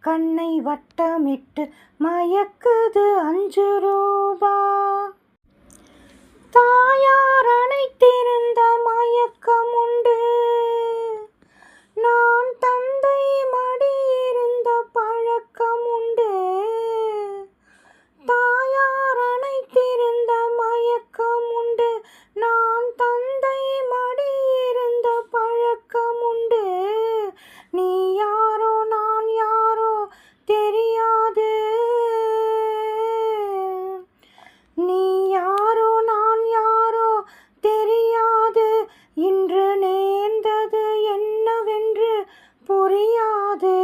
கண்ணை வட்டமிட்டு மயக்குது 5 ரூபா. தாயார் அணைத்திருந்த மயக்கம் உண்டு, நான் தந்தை மடியிருந்த பழக்கம் உண்டு. தாயார் அணைத்திருந்த மயக்கம் உண்டு, நான் தந்தை மடியிருந்த பழக்கம் உண்டு. நீ யாரோ நான் யாரோ தெரியாது, நீ யாரோ நான் யாரோ தெரியாது. இன்று நேர்ந்தது என்னவென்று புரியாது.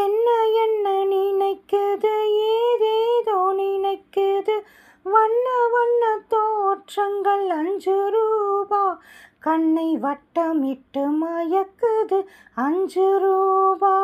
என்ன என்ன நினைக்குது, ஏதேதோ நினைக்குது. வண்ண வண்ண தோற்றங்கள் 5 ரூபா. கண்ணை வட்டமிட்டு மயக்குது 5 ரூபா.